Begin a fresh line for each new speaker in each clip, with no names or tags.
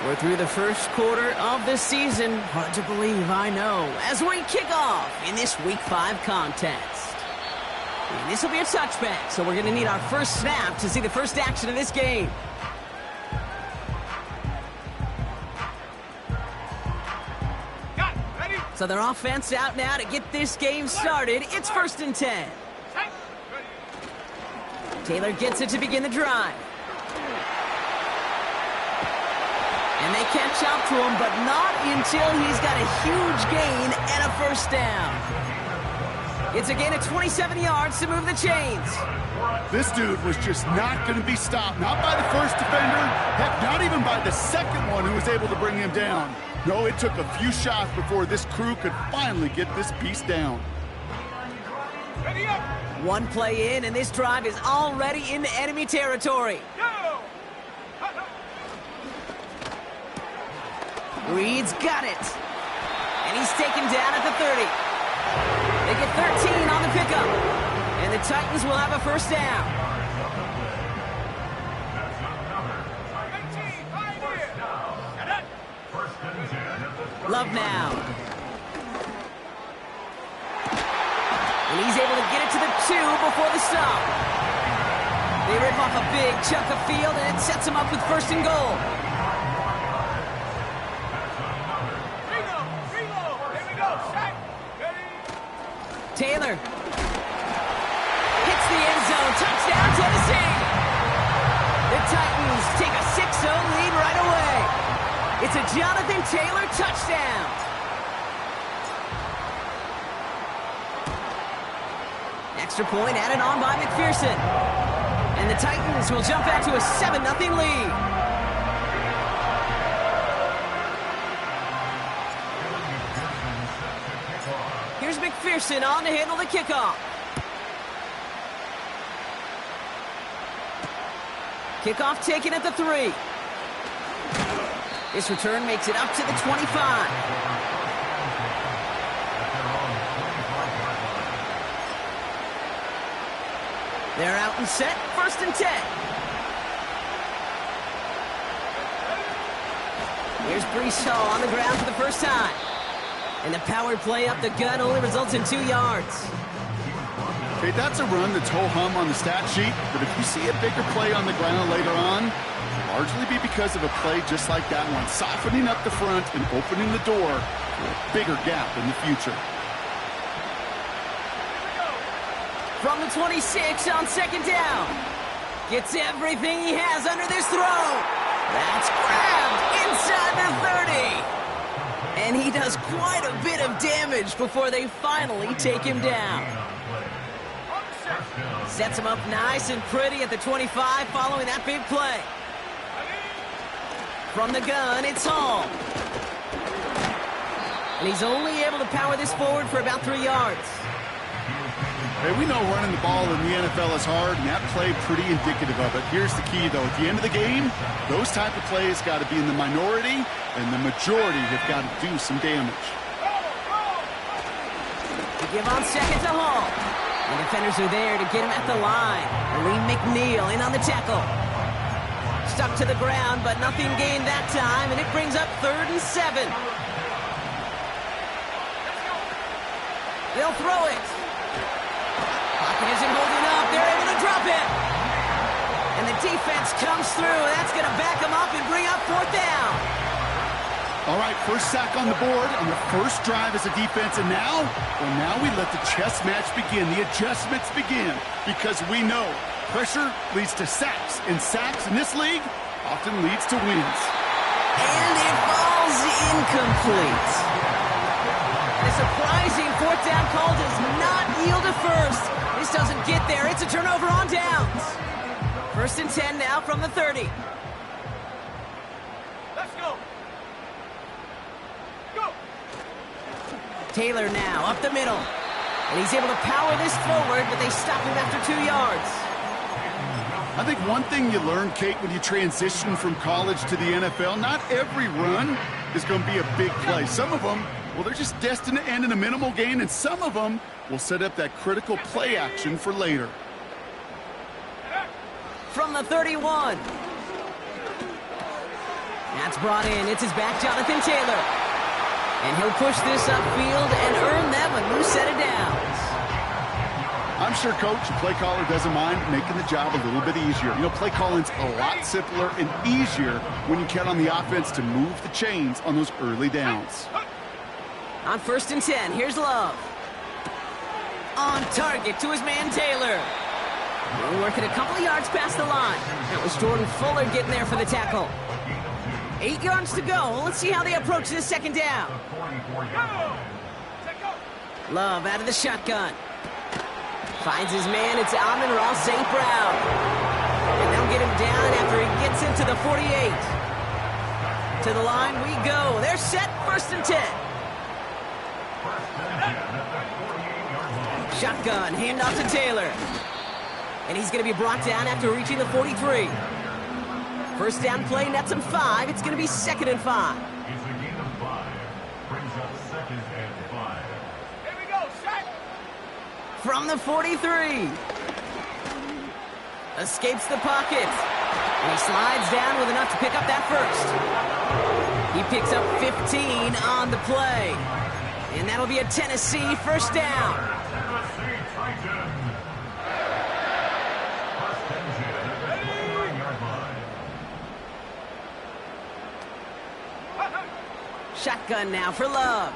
We're through the first quarter of the season. Hard to believe, I know. As we kick off in this Week 5 contest. And this will be a touchback, so we're going to need our first snap to see the first action of this game. So their offense out now to get this game started. It's 1st and 10. Taylor gets it to begin the drive. And they catch up to him, but not until he's got a huge gain and a first down. It's a gain of 27 yards to move the chains.
This dude was just not going to be stopped. Not by the first defender. Heck, not even by the second one who was able to bring him down. No, it took a few shots before this crew could finally get this beast down.
Ready up.
One play in, and this drive is already into enemy territory. Reed's got it. And he's taken down at the 30. They get 13 on the pickup. And the Titans will have a first down. Love now. And he's able to get it to the 2 before the stop. They rip off a big chunk of field, and it sets them up with 1st and goal. Taylor hits the end zone. Touchdown, Tennessee. The Titans take a 6-0 lead right away. It's a Jonathan Taylor touchdown. Extra point added on by McPherson. And the Titans will jump out to a 7-0 lead. Here's McPherson on to handle the kickoff. Kickoff taken at the 3. This return makes it up to the 25. They're out and set, 1st and 10. Here's Brees Hall on the ground for the first time. And the power play up the gut only results in 2 yards.
Okay, that's a run that's ho-hum on the stat sheet, but if you see a bigger play on the ground later on, largely be because of a play just like that one, softening up the front and opening the door for a bigger gap in the future.
From the 26 on 2nd down. Gets everything he has under this throw. That's grabbed inside the 30. And he does quite a bit of damage before they finally take him down. Sets him up nice and pretty at the 25 following that big play. From the gun, it's Hall. And he's only able to power this forward for about 3 yards.
Hey, we know running the ball in the NFL is hard, and that play pretty indicative of it. Here's the key, though. At the end of the game, those type of plays got to be in the minority, and the majority have got to do some damage.
To give on 2nd to Hall. The defenders are there to get him at the line. Lee McNeil in on the tackle. Stuck to the ground, but nothing gained that time, and it brings up 3rd and 7. They'll throw it. Pocket isn't holding up. They're able to drop it. And the defense comes through. That's going to back them up and bring up 4th down.
All right, first sack on the board on the first drive as a defense. And now, well, now we let the chess match begin. The adjustments begin because we know pressure leads to sacks. And sacks in this league often leads to wins.
And it falls incomplete. The surprising 4th down call does not yield a first. This doesn't get there. It's a turnover on downs. 1st and 10 now from the 30.
Let's go. Go.
Taylor now up the middle. And he's able to power this forward, but they stop him after 2 yards.
I think one thing you learn, Kate, when you transition from college to the NFL, not every run is going to be a big play. Some of them, well, they're just destined to end in a minimal gain, and some of them will set up that critical play action for later.
From the 31. That's brought in. It's his back, Jonathan Taylor. And he'll push this upfield and earn them a new set of downs.
I'm sure Coach, the play caller, doesn't mind making the job a little bit easier. You know, play calling's a lot simpler and easier when you count on the offense to move the chains on those early downs.
On 1st and 10, here's Love. On target to his man Taylor. We're working a couple of yards past the line. That was Jordan Fuller getting there for the tackle. 8 yards to go. Let's see how they approach this 2nd down. Love out of the shotgun. Finds his man. It's Amon-Ra St. Brown. And they'll get him down after he gets into the 48. To the line we go. They're set. 1st and 10. Shotgun. Handoff to Taylor. And he's going to be brought down after reaching the 43. 1st down play, nets him 5. It's going to be 2nd and 5.
It's a gain of 5. Brings up 2nd and 5. Here we go, set!
From the 43. Escapes the pocket. And he slides down with enough to pick up that 1st. He picks up 15 on the play. And that'll be a Tennessee 1st down.
Tennessee Titan. 1st and 10 at the 29-yard line.
Shotgun now for Love.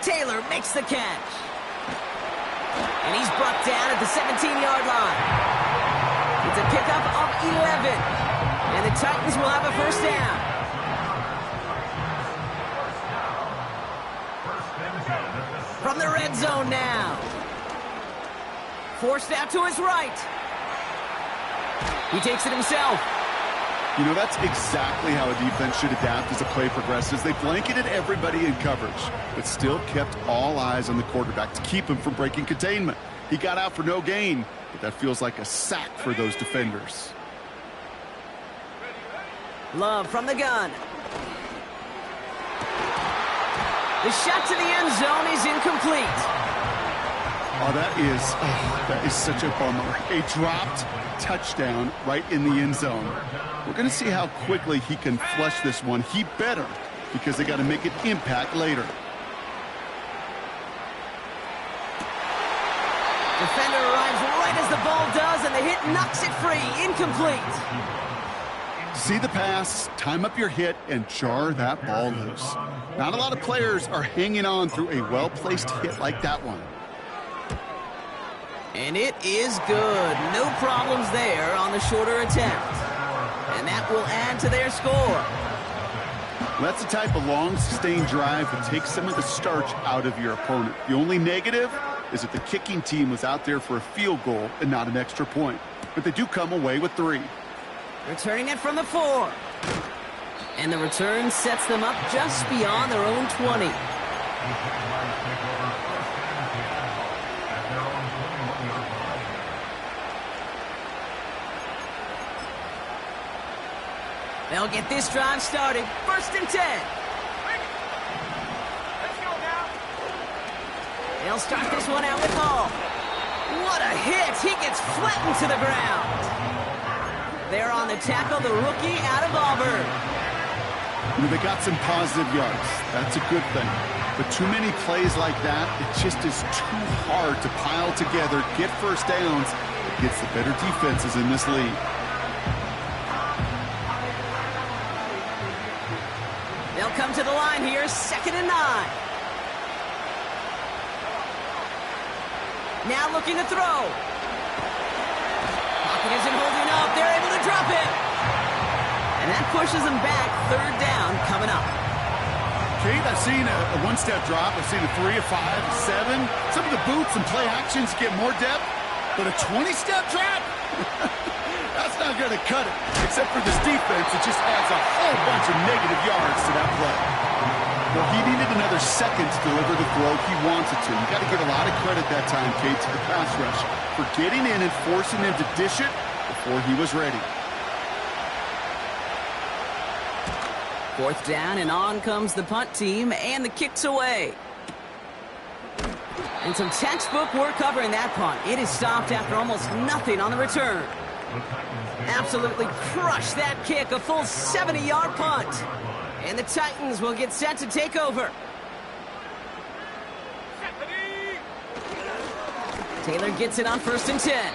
Taylor makes the catch. And he's brought down at the 17-yard line. It's a pickup of 11. And the Titans will have a 1st down. From the red zone now. Forced out to his right. He takes it himself.
You know, that's exactly how a defense should adapt as the play progresses. They blanketed everybody in coverage, but still kept all eyes on the quarterback to keep him from breaking containment. He got out for no gain, but that feels like a sack for those defenders.
Love from the gun. The shot to the end zone is incomplete.
Oh, that is such a bummer. A dropped touchdown right in the end zone. We're going to see how quickly he can flush this one. He better, because they got to make an impact later.
Defender arrives right as the ball does, and the hit knocks it free. Incomplete.
See the pass, time up your hit, and jar that ball loose. Not a lot of players are hanging on through a well-placed hit like that one.
And it is good. No problems there on the shorter attempt. And that will add to their score.
That's the type of long, sustained drive that takes some of the starch out of your opponent. The only negative is that the kicking team was out there for a field goal and not an extra point. But they do come away with 3.
Returning it from the 4. And the return sets them up just beyond their own 20. They'll get this drive started. 1st and 10.
Let's go now.
They'll start this one out with Hall. What a hit! He gets flattened to the ground. There on the tackle, the rookie out of Auburn.
They got some positive yards. That's a good thing. But too many plays like that, it just is too hard to pile together, get 1st downs against the better defenses in this league.
They'll come to the line here, 2nd and 9. Now looking to throw. Pocket isn't holding up. They're able to drop it. And that pushes them back. 3rd down coming up.
Kate, I've seen a one-step drop. I've seen a 3, a 5, a 7. Some of the boots and play actions get more depth. But a 20-step drop? That's not going to cut it. Except for this defense, it just adds a whole bunch of negative yards to that play. Well, he needed another second to deliver the throw he wanted to. You got to give a lot of credit that time, Kate, to the pass rush for getting in and forcing him to dish it before he was ready.
4th down, and on comes the punt team, and the kick's away. And some textbook work covering that punt. It is stopped after almost nothing on the return. Absolutely crushed that kick, a full 70-yard punt. And the Titans will get set to take over. Taylor gets it on 1st and 10.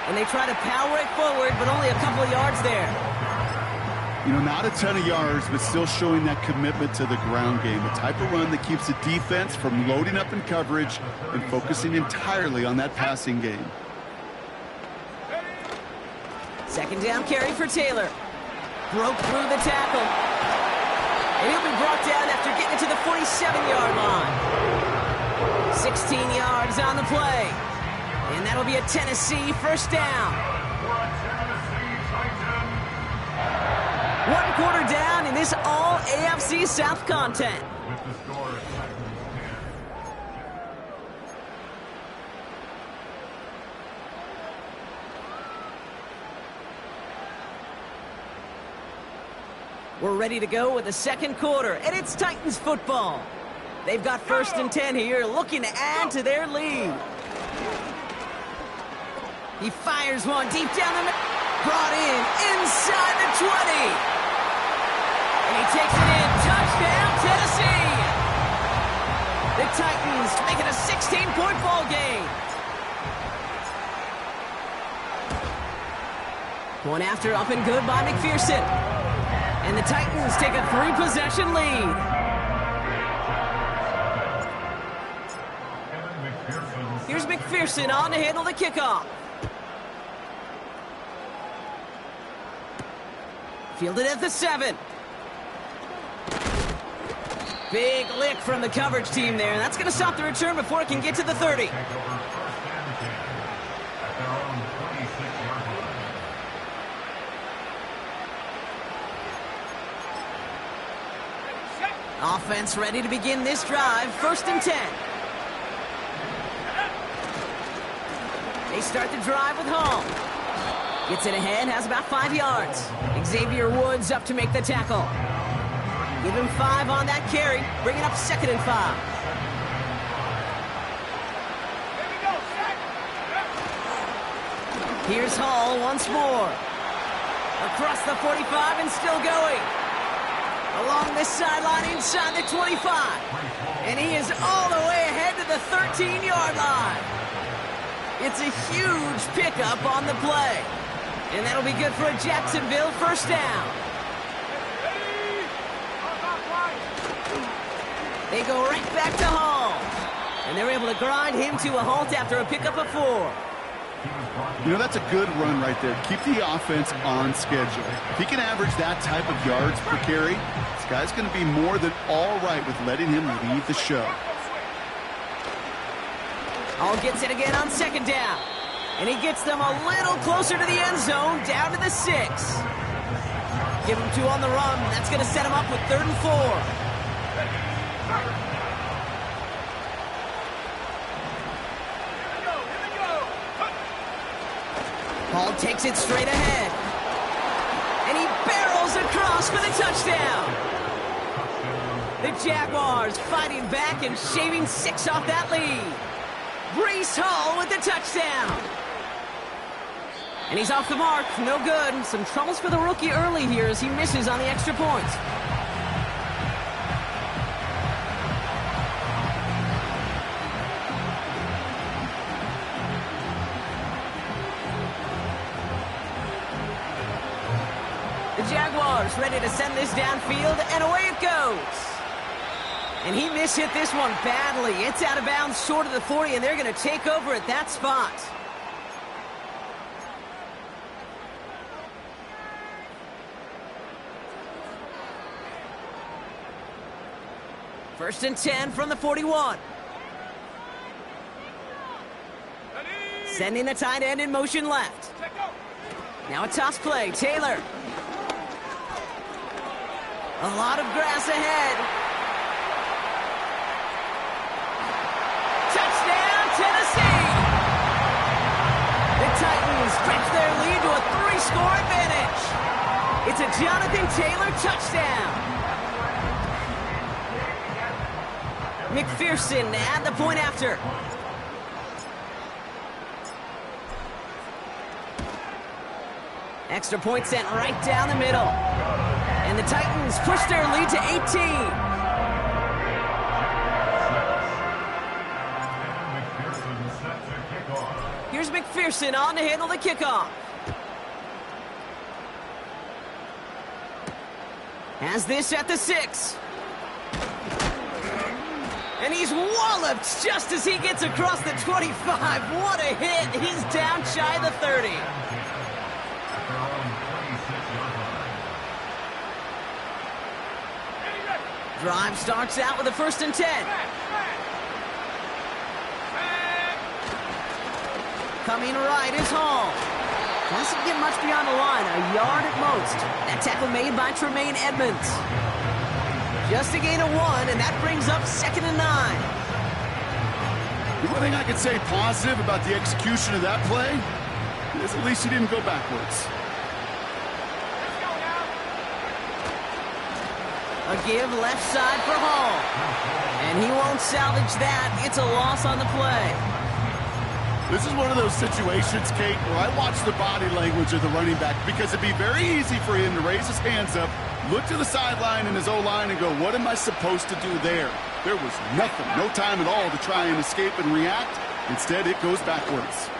And they try to power it forward, but only a couple of yards there.
You know, not a ton of yards, but still showing that commitment to the ground game. The type of run that keeps the defense from loading up in coverage and focusing entirely on that passing game.
2nd down carry for Taylor. Broke through the tackle. And he'll be brought down after getting to the 47-yard line. 16 yards on the play. And that'll be a Tennessee 1st down. 1 quarter down in this all AFC South content. We're ready to go with the 2nd quarter, and it's Titans football. They've got 1st and 10 here, looking to add to their lead. He fires one deep down the middle. Brought in inside the 20. And he takes it in. Touchdown, Tennessee. The Titans make it a 16-point ball game. One after, up and good by McPherson. And the Titans take a 3-possession lead. Here's McPherson on to handle the kickoff. Fielded at the 7. Big lick from the coverage team there. That's going to stop the return before it can get to the 30. Offense ready to begin this drive. 1st and 10. They start the drive with Hall. Gets it ahead, has about 5 yards. Xavier Woods up to make the tackle. Give him 5 on that carry. Bring it up 2nd and 5. Here's Hall once more. Across the 45 and still going. Along this sideline inside the 25. And he is all the way ahead to the 13-yard line. It's a huge pickup on the play. And that'll be good for a Jacksonville 1st down. They go right back to Hall. And they're able to grind him to a halt after a pickup of 4.
You know, that's a good run right there. Keep the offense on schedule. If he can average that type of yards per carry, this guy's going to be more than all right with letting him lead the show.
Hall gets it again on 2nd down. And he gets them a little closer to the end zone, down to the 6. Give him 2 on the run. That's going to set him up with 3rd and 4. Hall takes it straight ahead. And he barrels across for the touchdown. The Jaguars fighting back and shaving 6 off that lead. Breece Hall with the touchdown. And he's off the mark. No good. Some troubles for the rookie early here as he misses on the extra point. The Jaguars ready to send this downfield, and away it goes. And he mishit this one badly. It's out of bounds short of the 40, and they're going to take over at that spot. First and 10 from the 41. Sending the tight end in motion left. Now a toss play. Taylor. A lot of grass ahead. Touchdown, Tennessee! The Titans stretch their lead to a 3-score advantage. It's a Jonathan Taylor touchdown. McPherson at the point after. Extra point sent right down the middle. And the Titans push their lead to 18. Here's McPherson on to handle the kickoff. Has this at the 6. And he's walloped just as he gets across the 25. What a hit. He's down shy of the 30. Drive starts out with a 1st and 10. Coming right is Hall. Doesn't get much beyond the line, a yard at most. That tackle made by Tremaine Edmonds. Just a gain of 1, and that brings up 2nd and 9.
The one thing I could say positive about the execution of that play is at least he didn't go backwards.
A give left side for Hall. And he won't salvage that. It's a loss on the play.
This is one of those situations, Kate, where I watch the body language of the running back because it'd be very easy for him to raise his hands up, look to the sideline in his O-line and go, what am I supposed to do there? There was nothing, no time at all to try and escape and react. Instead, it goes backwards.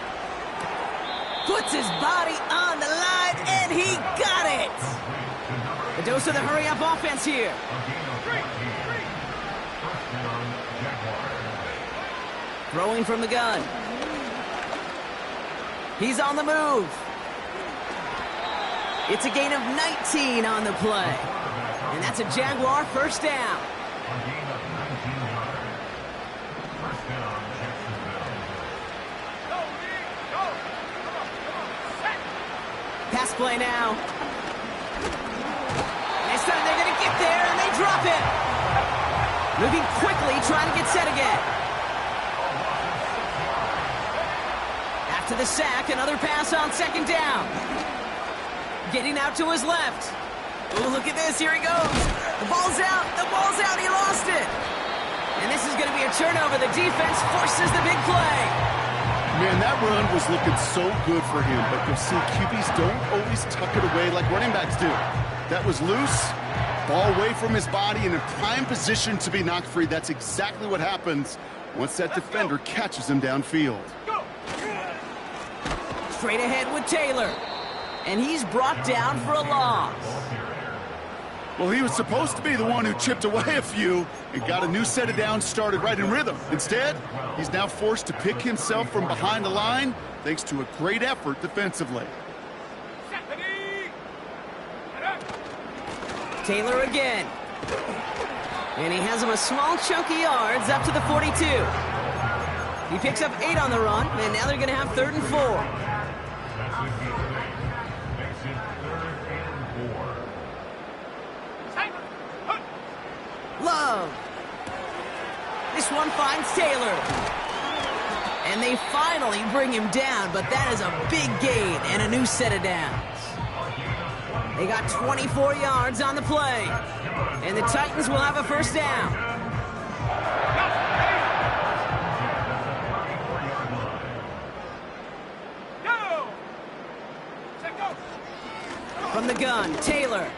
Puts his body on the line, and he got it! A dose of the hurry-up offense here. Throwing from the gun. He's on the move. It's a gain of 19 on the play. And that's a Jaguar 1st down. Pass play now. This time they're going to get there, and they drop it. Moving quickly, trying to get set again. After the sack, another pass on 2nd down. Getting out to his left. Oh, look at this. Here he goes. The ball's out. The ball's out. He lost it. And this is going to be a turnover. The defense forces the big play.
Man, that run was looking so good for him, but you'll see QBs don't always tuck it away like running backs do. That was loose, ball away from his body and in prime position to be knocked free. That's exactly what happens once that defender catches him downfield.
Straight ahead with Taylor. And he's brought down for a loss.
Well, he was supposed to be the one who chipped away a few and got a new set of downs started right in rhythm. Instead, he's now forced to pick himself from behind the line thanks to a great effort defensively.
Taylor again. And he has him a small chunk of yards up to the 42. He picks up 8 on the run, and now they're going to have 3rd and 4. Love. This one finds Taylor. And they finally bring him down, but that is a big gain and a new set of downs. They got 24 yards on the play. And the Titans will have a 1st down. From the gun, Taylor.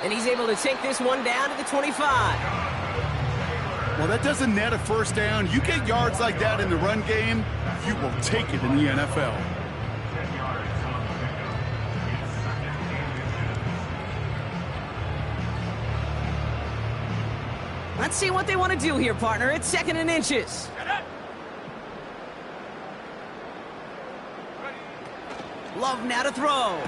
And he's able to take this one down to the 25.
Well, that doesn't net a 1st down. You get yards like that in the run game, you will take it in the NFL.
Let's see what they want to do here, partner. It's 2nd and inches. Love now to throw.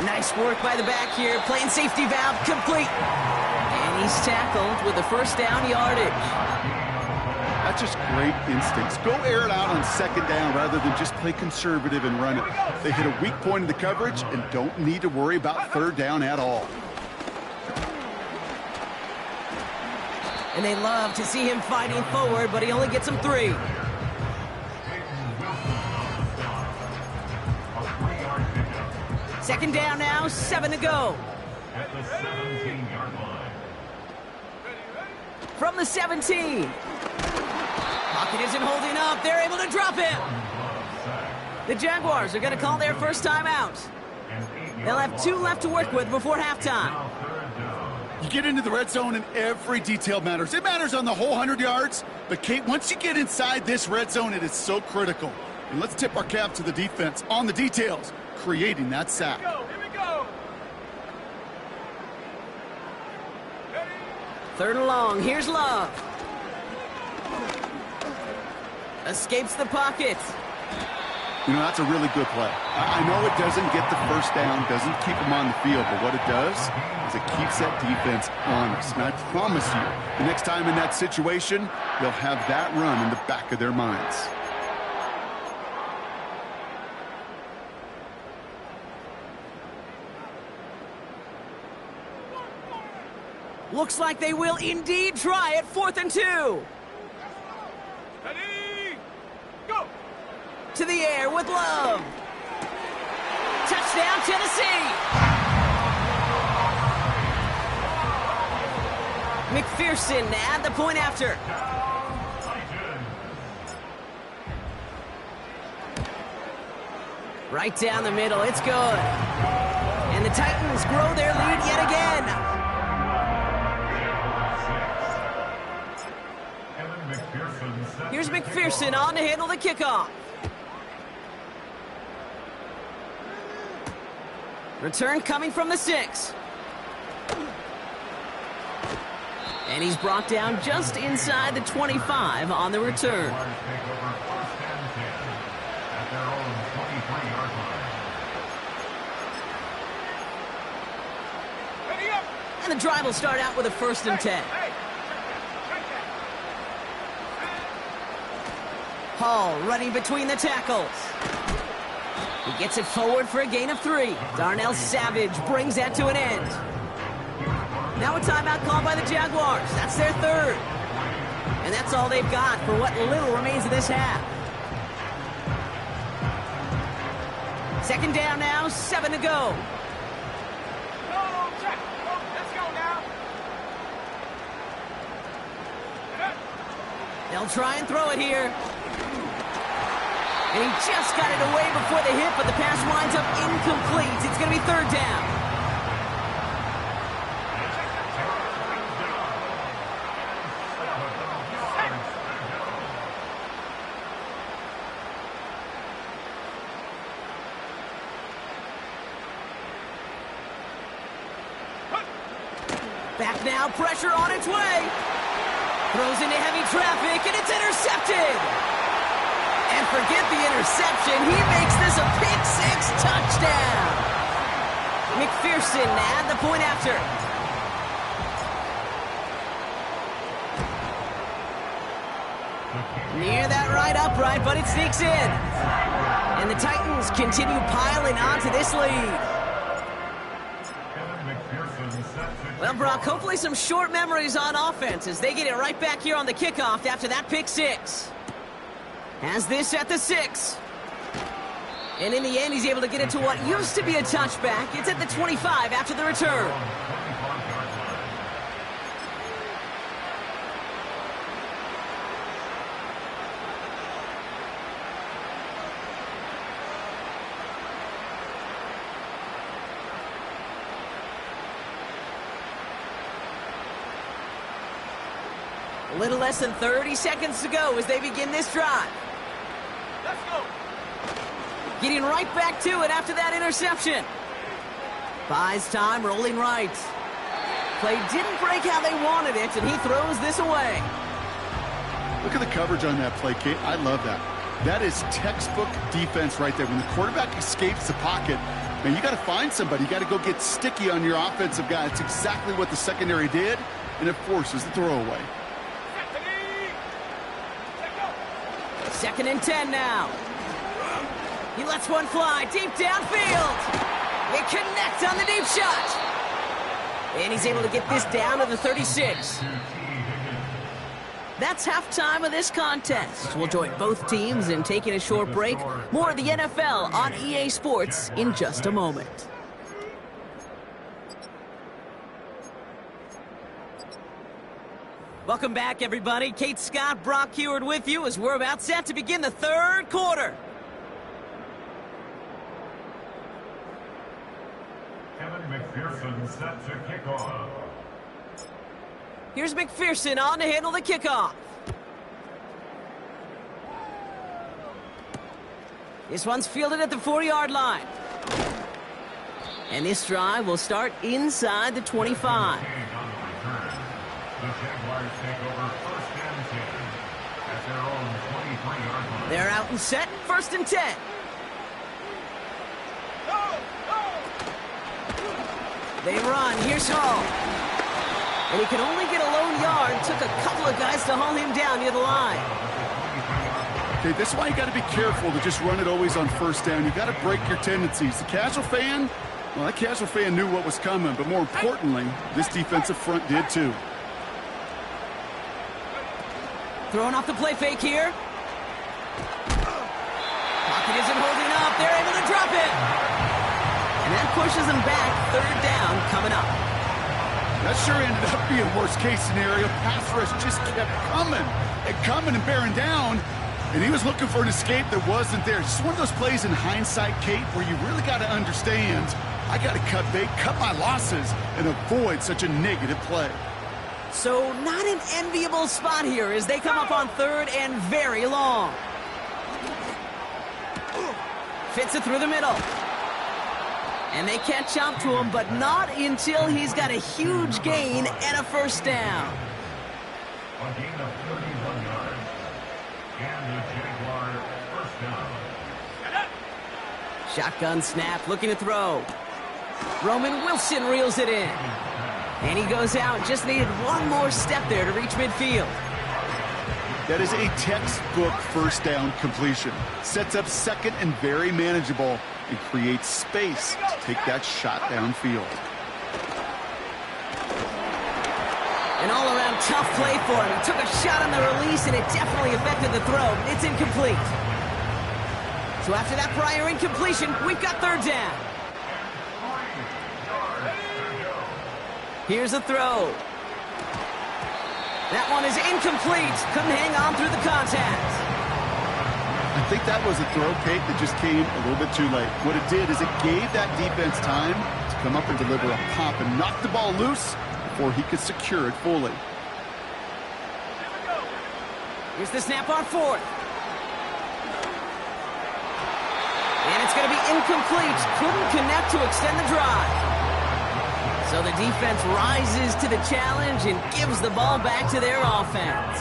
Nice work by the back here. Playing safety valve complete. And he's tackled with a 1st down yardage.
That's just great instincts. Go air it out on 2nd down rather than just play conservative and run it. They hit a weak point in the coverage and don't need to worry about 3rd down at all.
And they love to see him fighting forward, but he only gets them 3. Second down now, 7 to go.
At the 17-yard line.
From the 17. Pocket isn't holding up. They're able to drop him. The Jaguars are going to call their first time out. They'll have 2 left to work with before halftime.
You get into the red zone and every detail matters. It matters on the whole 100 yards. But, Kate, once you get inside this red zone, it is so critical. And let's tip our cap to the defense on the details, creating that sack.
Here we go.
3rd and long. Here's Love. Escapes the pocket.
You know, that's a really good play. I know it doesn't get the first down, doesn't keep them on the field, but what it does is it keeps that defense honest. And I promise you, the next time in that situation, they'll have that run in the back of their minds.
Looks like they will indeed try at 4th and 2.
Ready, go.
To the air with Love. Touchdown, Tennessee. McPherson to add the point after. Right down the middle, it's good. And the Titans grow their lead yet again. Here's McPherson on to handle the kickoff. Return coming from the 6. And he's brought down just inside the 25 on the return. And the drive will start out with a 1st and 10. Hall running between the tackles. He gets it forward for a gain of 3. Darnell Savage brings that to an end. Now a timeout called by the Jaguars. That's their 3rd. And that's all they've got for what little remains of this half. 2nd down now, 7 to go.
Let's go now.
They'll try and throw it here. And he just got it away before the hit, but the pass winds up incomplete. It's going to be 3rd down. Back now, pressure on its way. Throws into heavy traffic, and it's intercepted. And forget the interception. He makes this a pick-6 touchdown. McPherson to add the point after. Near that right upright, but it sneaks in. And the Titans continue piling onto this lead. Well, Brock, hopefully some short memories on offense as they get it right back here on the kickoff after that pick-6. Has this at the 6. And in the end, he's able to get it to what used to be a touchback. It's at the 25 after the return. A little less than 30 seconds to go as they begin this drive.
Let's go.
Getting right back to it after that interception. Buys time, rolling right. Play didn't break how they wanted it, and he throws this away.
Look at the coverage on that play, Kate. I love that. That is textbook defense right there. When the quarterback escapes the pocket, man, you got to find somebody. You got to go get sticky on your offensive guy. It's exactly what the secondary did, and it forces the throwaway.
2nd and 10 now. He lets one fly deep downfield. They connect on the deep shot. And he's able to get this down to the 36. That's halftime of this contest. We'll join both teams in taking a short break. More of the NFL on EA Sports in just a moment. Welcome back, everybody. Kate Scott, Brock Heward with you as we're about set to begin the 3rd quarter.
McPherson set to kick off.
Here's McPherson on to handle the kickoff. This one's fielded at the 4-yard line. And this drive will start inside the 25.
The Jaguars take over first and 10 at their own 23-yard line.
They're out and set, first and 10. They run, here's Hall. And he can only get a lone yard. Took a couple of guys to haul him down near the line.
Okay, this is why you got to be careful to just run it always on first down. You got to break your tendencies. The casual fan, well, that casual fan knew what was coming, but more importantly, this defensive front did too.
Throwing off the play fake here. Pocket isn't holding up. They're able to drop it. And that pushes them back. Third down coming up.
That sure ended up being worst case scenario. Pass rush just kept coming and bearing down. And he was looking for an escape that wasn't there. Just one of those plays in hindsight, Kate, where you really got to understand, I got to cut bait, cut my losses, and avoid such a negative play.
So not an enviable spot here as they come up on third and very long. Fits it through the middle. And they catch up to him, but not until he's got a huge gain and a first down.
A gain of 31 yards. And the Jaguar first down.
Shotgun snap, looking to throw. Roman Wilson reels it in. And he goes out, just needed one more step there to reach midfield.
That is a textbook first down completion. Sets up second and very manageable and creates space to take that shot downfield.
An all-around tough play for him. He took a shot on the release, and it definitely affected the throw. It's incomplete. So after that prior incompletion, we've got third down. Here's a throw. That one is incomplete. Couldn't hang on through the contact.
I think that was a throw, Kate, that just came a little bit too late. What it did is it gave that defense time to come up and deliver a pop and knock the ball loose before he could secure it fully.
Here's the snap on fourth. And it's going to be incomplete. Couldn't connect to extend the drive. So the defense rises to the challenge and gives the ball back to their offense.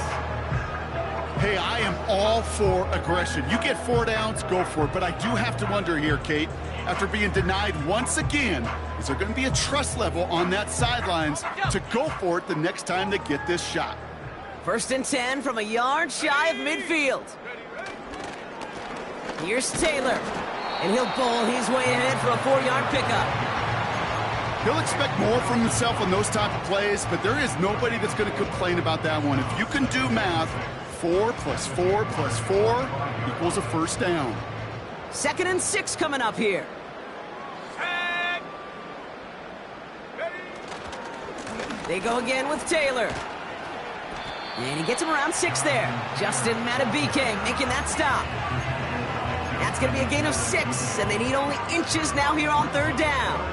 Hey, I am all for aggression. You get 4 downs, go for it. But I do have to wonder here, Kate, after being denied once again, is there going to be a trust level on that sidelines to go for it the next time they get this shot?
First and 10 from a yard shy of midfield. Here's Taylor, and he'll bowl his way ahead for a 4-yard pickup.
He'll expect more from himself on those type of plays, but there is nobody that's going to complain about that one. If you can do math, 4 plus 4 plus 4 equals a first down.
Second and 6 coming up here. They go again with Taylor. And he gets him around 6 there. Justin Matabike making that stop. That's going to be a gain of 6, and they need only inches now here on third down.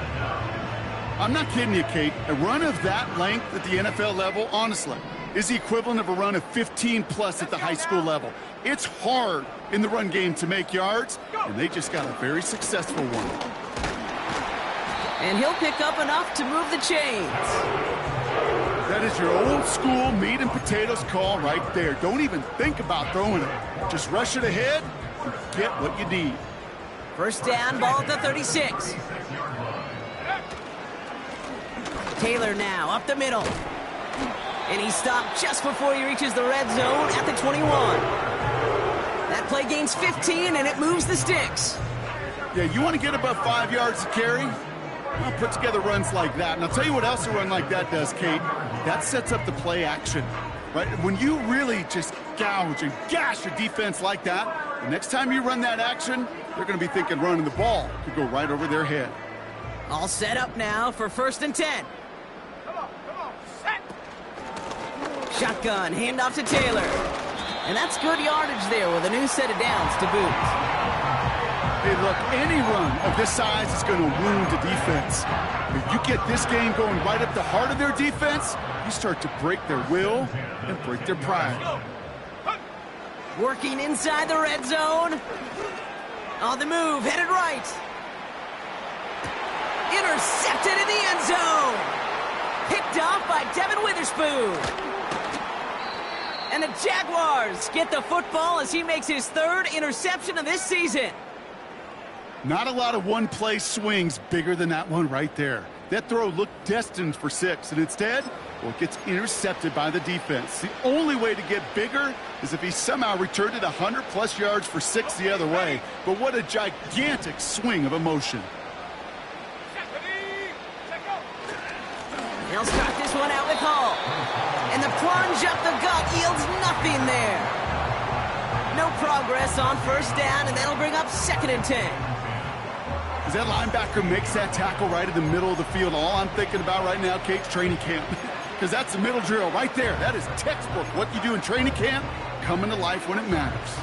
I'm not kidding you, Kate. A run of that length at the NFL level, honestly, is the equivalent of a run of 15-plus at the high school level. It's hard in the run game to make yards, and they just got a very successful one.
And he'll pick up enough to move the chains.
That is your old school meat and potatoes call right there. Don't even think about throwing it. Just rush it ahead and get what you need.
First down, ball at the 36. Taylor now up the middle. And he stopped just before he reaches the red zone at the 21. That play gains 15, and it moves the sticks.
Yeah, you want to get above 5 yards to carry? Well, put together runs like that. And I'll tell you what else a run like that does, Kate. That sets up the play action, right? When you really just gouge and gash your defense like that, the next time you run that action, they're going to be thinking running the ball could go right over their head.
All set up now for first and 10. Shotgun, handoff to Taylor. And that's good yardage there with a new set of downs to boot.
Hey, look, any run of this size is going to wound the defense. If you get this game going right up the heart of their defense, you start to break their will and break their pride.
Working inside the red zone. On the move, headed right. Intercepted in the end zone. Picked off by Devin Witherspoon. And the Jaguars get the football as he makes his third interception of this season.
Not a lot of one-play swings bigger than that one right there. That throw looked destined for 6, and instead, well, it gets intercepted by the defense. The only way to get bigger is if he somehow returned it 100-plus yards for 6 the other way. But what a gigantic swing of emotion.
They'll start this one out with Hall. And the plunge up the gut yields nothing there. No progress on first down, and that'll bring up 2nd and 10.
As that linebacker makes that tackle right in the middle of the field, all I'm thinking about right now, Kate's training camp. Because that's the middle drill right there. That is textbook. What you do in training camp, coming to life when it matters.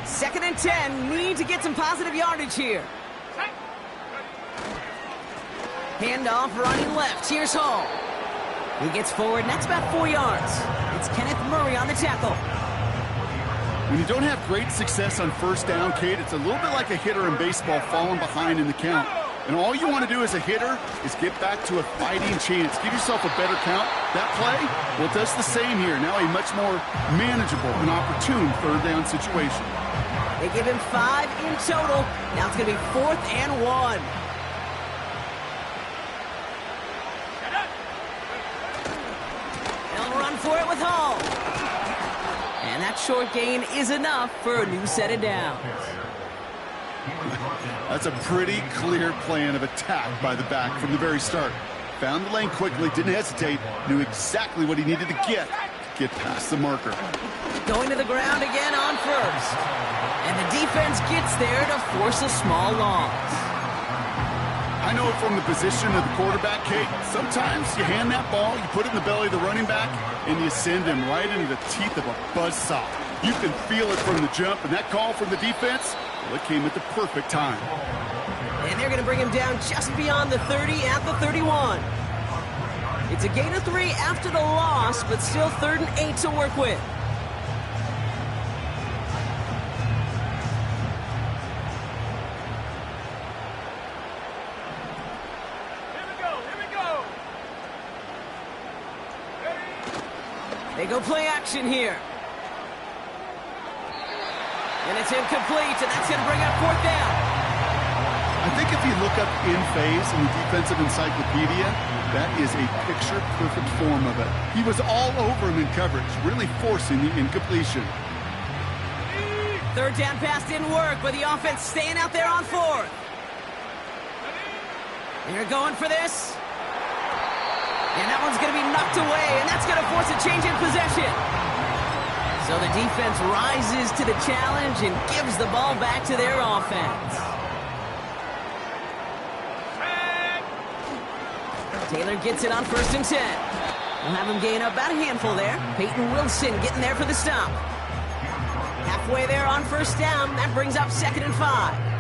2nd and 10, need to get some positive yardage here. Handoff running left. Here's Hall. He gets forward, and that's about 4 yards. It's Kenneth Murray on the tackle.
When you don't have great success on first down, Kate, it's a little bit like a hitter in baseball falling behind in the count. And all you want to do as a hitter is get back to a fighting chance. Give yourself a better count. That play, well, it does the same here. Now a much more manageable and opportune third down situation.
They give him 5 in total. Now it's going to be 4th and 1. They'll run for it with Hall. And that short gain is enough for a new set of downs.
That's a pretty clear plan of attack by the back from the very start. Found the lane quickly, didn't hesitate, knew exactly what he needed to get past the marker.
Going to the ground again on first. And the defense gets there to force a small loss.
I know it from the position of the quarterback, Kate. Sometimes you hand that ball, you put it in the belly of the running back, and you send him right into the teeth of a buzzsaw. You can feel it from the jump, and that call from the defense, well, it came at the perfect time.
And they're going to bring him down just beyond the 30 at the 31. It's a gain of 3 after the loss, but still 3rd and 8 to work with. They go play action here. And it's incomplete, and that's going to bring up 4th down.
I think if you look up in phase in the defensive encyclopedia, that is a picture-perfect form of it. He was all over him in coverage, really forcing the incompletion.
3rd down pass didn't work, but the offense staying out there on 4th. They're going for this. And that one's going to be knocked away, and that's going to force a change in possession. So the defense rises to the challenge and gives the ball back to their offense. Taylor gets it on 1st and 10. We'll have him gain about a handful there. Peyton Wilson getting there for the stop. Halfway there on 1st down. That brings up 2nd and 5.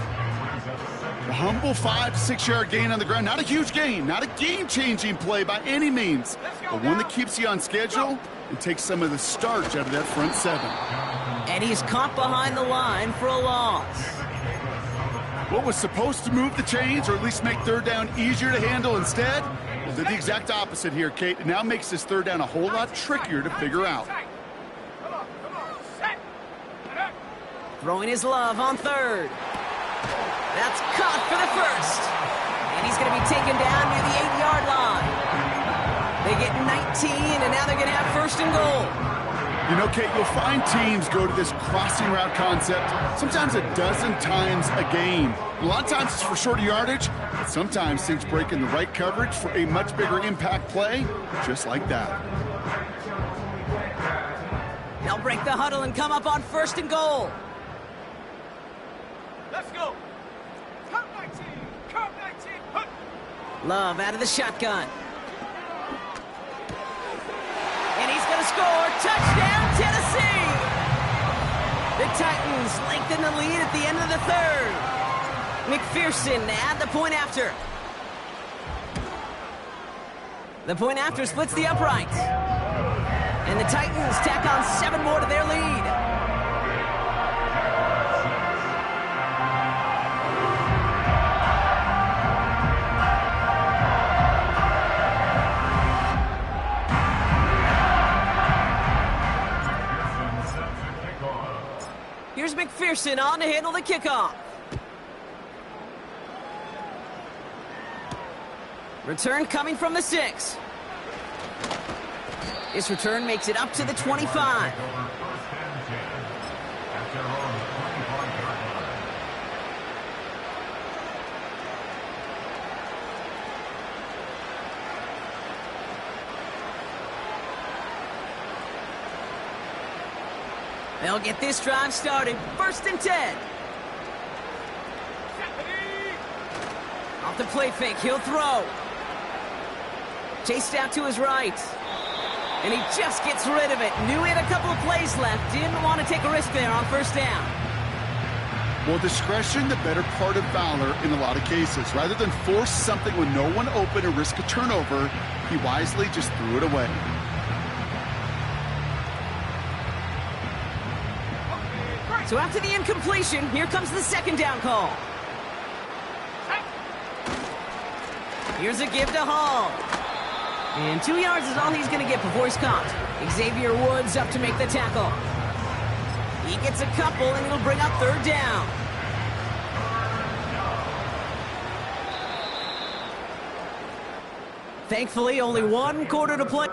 A humble 5 to 6 yard gain on the ground. Not a huge gain, not a game-changing play by any means, but one that keeps you on schedule and takes some of the starch out of that front 7.
And he's caught behind the line for a loss.
What was supposed to move the chains, or at least make 3rd down easier to handle instead, well, did the exact opposite here, Kate. It now makes this 3rd down a whole lot trickier to figure out.
Throwing his love on 3rd. That's caught for the 1st. And he's going to be taken down near the 8-yard line. They get 19, and now they're going to have 1st and goal.
You know, Kate, you'll find teams go to this crossing route concept sometimes a dozen times a game. A lot of times it's for shorter yardage, but sometimes things break in the right coverage for a much bigger impact play, just like that.
They'll break the huddle and come up on 1st and goal.
Let's go. Come 19. Come 19.
Love out of the shotgun. And he's going to score. Touchdown, Tennessee! The Titans lengthen the lead at the end of the 3rd. McPherson at the point after. The point after splits the upright. And the Titans tack on 7 more to their lead. Here's McPherson on to handle the kickoff. Return coming from the 6. This return makes it up to the 25. They'll get this drive started. 1st and 10. Off the play fake, he'll throw. Chased out to his right. And he just gets rid of it. Knew he had a couple of plays left. Didn't want to take a risk there on 1st down.
Well, discretion, the better part of valor in a lot of cases. Rather than force something with no one open and risk a turnover, he wisely just threw it away.
So after the incompletion, here comes the 2nd down call. Here's a give to Hall. And 2 yards is all he's going to get before he's caught. Xavier Woods up to make the tackle. He gets a couple, and it'll bring up 3rd down. Thankfully, only 1 quarter to play.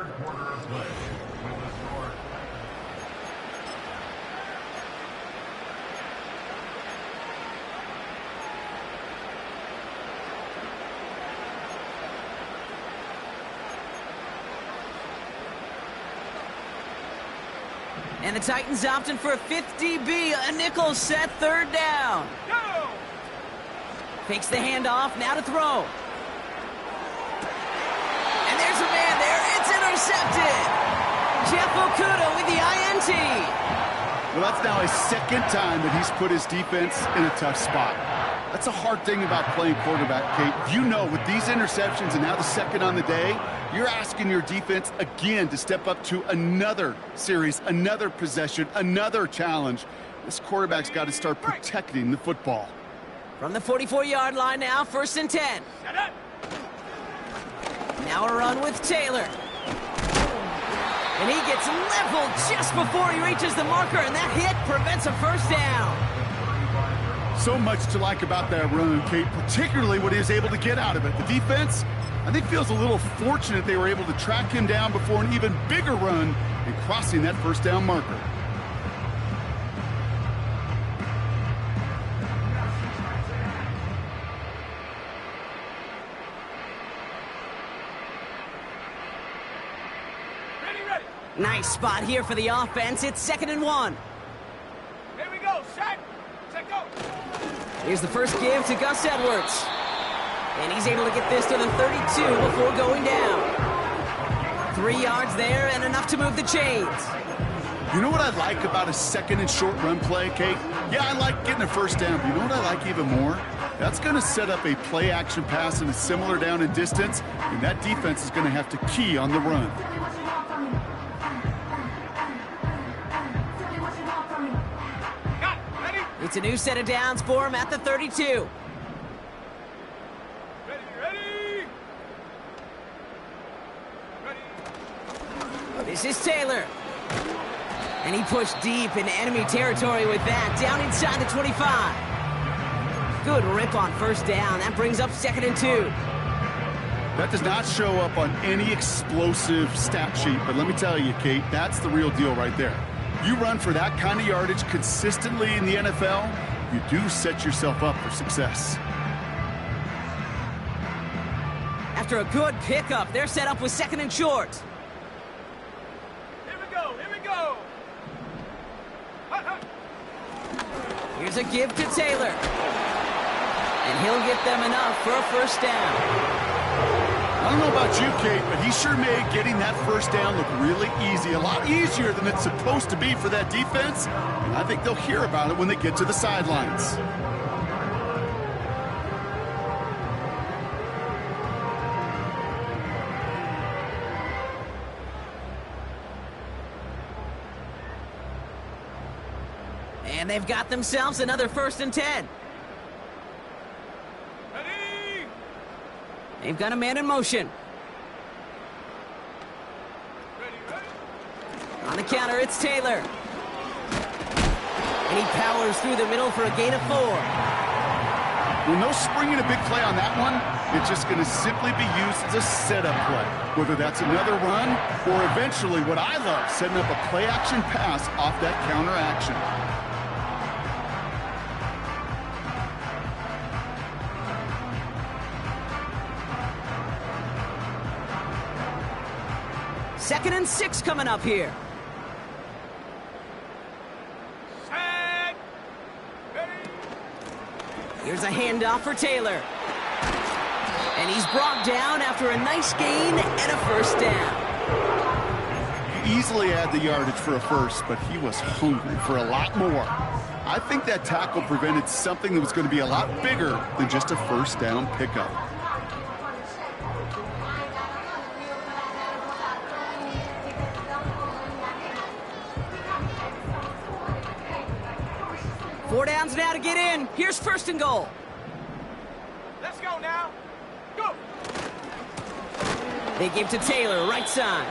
And the Titans opting for a 50B, a nickel set, 3rd down.
Go!
Fakes the handoff, now to throw. And there's a man there, it's intercepted. Jeff Okuda with the INT.
Well, that's now his 2nd time that he's put his defense in a tough spot. That's a hard thing about playing quarterback, Kate. You know, with these interceptions and now the 2nd on the day, you're asking your defense again to step up to another series, another possession, another challenge. This quarterback's got to start protecting the football.
From the 44-yard line now, 1st and 10. Now a run with Taylor. And he gets leveled just before he reaches the marker, and that hit prevents a 1st down.
So much to like about that run, Kate, particularly what he was able to get out of it. The defense, I think, feels a little fortunate they were able to track him down before an even bigger run and crossing that 1st down marker.
Ready.
Nice spot here for the offense. It's 2nd and 1.
Here we go. Set, go.
Here's the first give to Gus Edwards. And he's able to get this to the 32 before going down. 3 yards there and enough to move the chains.
You know what I like about a 2nd and short run play, Kate? Yeah, I like getting a 1st down, but you know what I like even more? That's going to set up a play-action pass in a similar down and distance, and that defense is going to have to key on the run.
It's a new set of downs for him at the 32.
Ready.
This is Taylor. And he pushed deep into enemy territory with that, down inside the 25. Good rip on 1st down. That brings up 2nd and 2.
That does not show up on any explosive stat sheet, but let me tell you, Kate, that's the real deal right there. You run for that kind of yardage consistently in the NFL, you do set yourself up for success.
After a good pickup, they're set up with 2nd and short.
Here we go.
Here's a give to Taylor. And he'll get them enough for a 1st down.
I don't know about you, Kate, but he sure made getting that 1st down look really easy. A lot easier than it's supposed to be for that defense. And I think they'll hear about it when they get to the sidelines.
And they've got themselves another 1st and 10.
Ready?
They've got a man in motion. On the counter, it's Taylor. And he powers through the middle for a gain of 4.
Well, no springing a big play on that one. It's just going to simply be used as a setup play. Whether that's another run or eventually what I love, setting up a play-action pass off that counter action.
Second and 6 coming up here.
Set. Ready?
Here's a handoff for Taylor. And he's brought down after a nice gain and a 1st down.
He easily had the yardage for a first, but he was hungry for a lot more. I think that tackle prevented something that was going to be a lot bigger than just a 1st down pickup.
Four downs now to get in. Here's 1st and goal.
Let's go now. Go.
They give to Taylor, right side.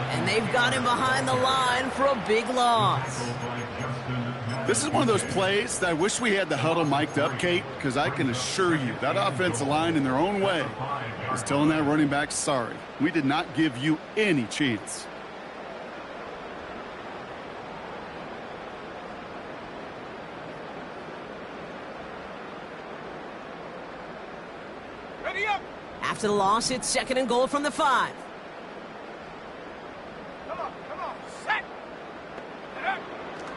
And they've got him behind the line for a big loss.
This is one of those plays that I wish we had the huddle mic'd up, Kate, because I can assure you that offensive line in their own way is telling that running back, sorry, we did not give you any chance.
Ready up.
After the loss, it's 2nd and goal from the 5.
Come on. Set.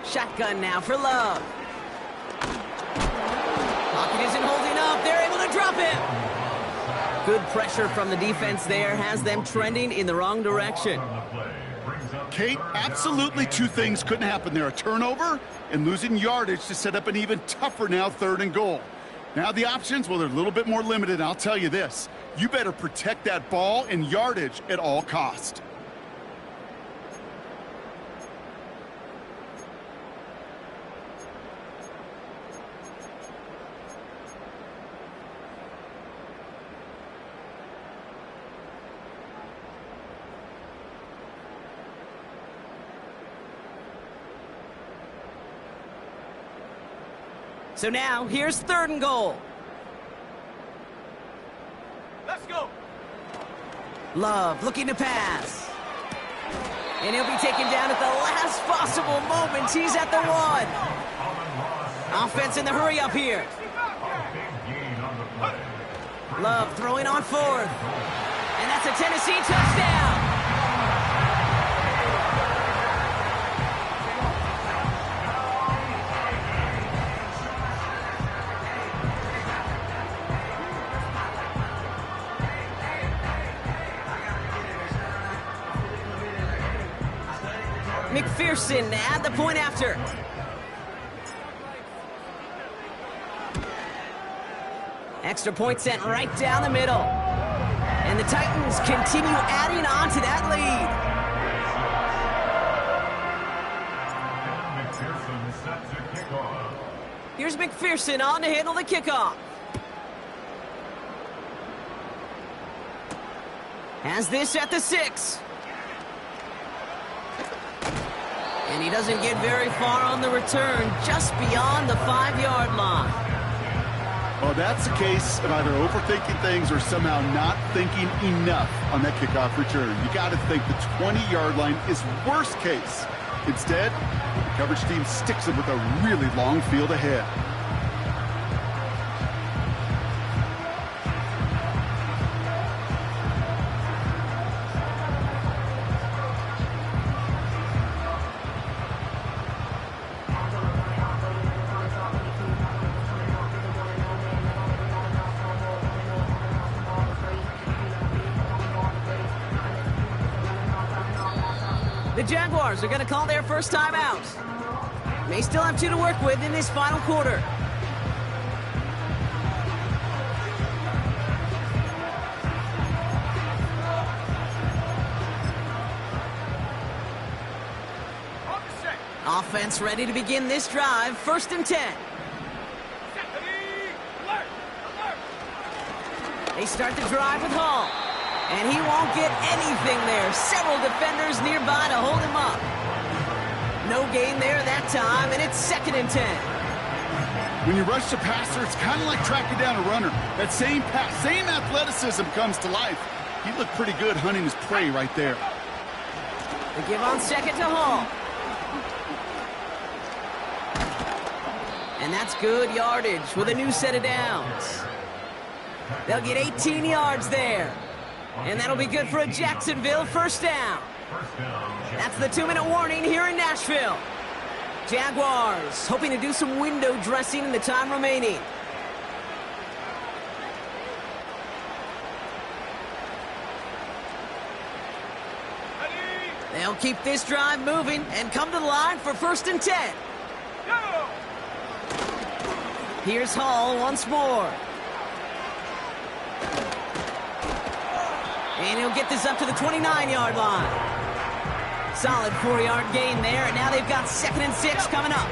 Shotgun now for Love. Pocket isn't holding up. They're able to drop it. Good pressure from the defense there has them trending in the wrong direction.
Kate, absolutely 2 things couldn't happen there. A turnover and losing yardage to set up an even tougher now 3rd and goal. Now the options, well, they're a little bit more limited. I'll tell you this. You better protect that ball and yardage at all cost.
So now, here's 3rd and goal.
Let's go.
Love looking to pass. And he'll be taken down at the last possible moment. He's at the 1. Offense in the hurry up here. Love throwing on 4th. And that's a Tennessee touchdown. McPherson to add the point after. Extra point sent right down the middle. And the Titans continue adding on to that lead. Here's McPherson on to handle the kickoff. Has this at the 6. And he doesn't get very far on the return, just beyond the 5-yard line.
Well, that's a case of either overthinking things or somehow not thinking enough on that kickoff return. You got to think the 20-yard line is worst case. Instead, the coverage team sticks it with a really long field ahead.
The Jaguars are going to call their first timeout. They still have 2 to work with in this final quarter. Offense ready to begin this drive. 1st and 10.
Alert! Alert!
They start the drive with Hall. And he won't get anything there. Several defenders nearby to hold him up. No gain there that time, and it's 2nd and 10.
When you rush the passer, it's kind of like tracking down a runner. That same pass, same athleticism comes to life. He looked pretty good hunting his prey right there.
They give on 2nd to Hall. And that's good yardage with a new set of downs. They'll get 18 yards there. And that'll be good for a Jacksonville 1st down. That's the 2-minute warning here in Nashville. Jaguars hoping to do some window dressing in the time remaining. They'll keep this drive moving and come to the line for 1st and 10.
Go!
Here's Hall once more. And he'll get this up to the 29-yard line. Solid 4-yard gain there, and now they've got 2nd and 6 coming up.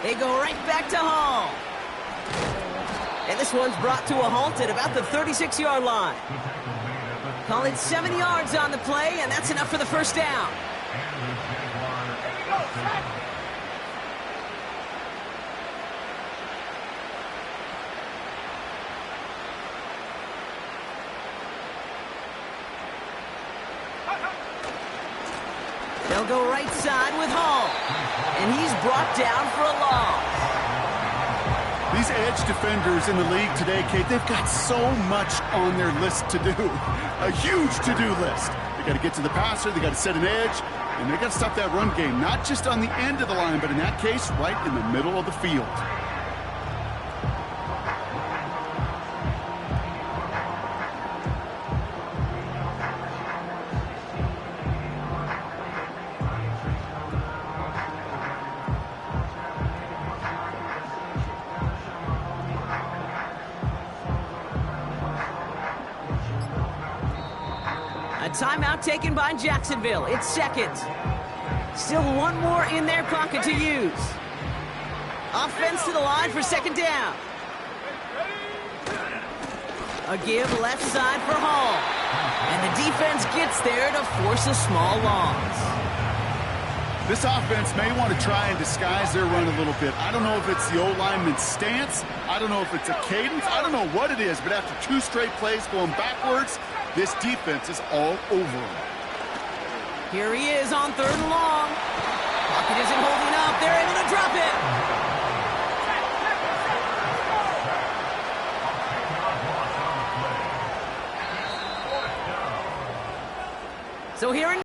They go right back to Hall. And this one's brought to a halt at about the 36-yard line. Call it 7 yards on the play, and that's enough for the 1st down.
Here we go, sack!
They'll go right side with Hall. And he's brought down for a loss.
These edge defenders in the league today, Kate, they've got so much on their list to do. A huge to-do list. They got to get to the passer, they got to set an edge, and they got to stop that run game. Not just on the end of the line, but in that case, right in the middle of the field.
A timeout taken by Jacksonville. It's 2nd. Still one more in their pocket to use. Offense to the line for 2nd down. A give left side for Hall. And the defense gets there to force a small loss.
This offense may want to try and disguise their run a little bit. I don't know if it's the O-lineman's stance. I don't know if it's a cadence. I don't know what it is, but after 2 straight plays going backwards, this defense is all over him.
Here he is on 3rd and long. Pocket isn't holding up. They're able to drop it. So here in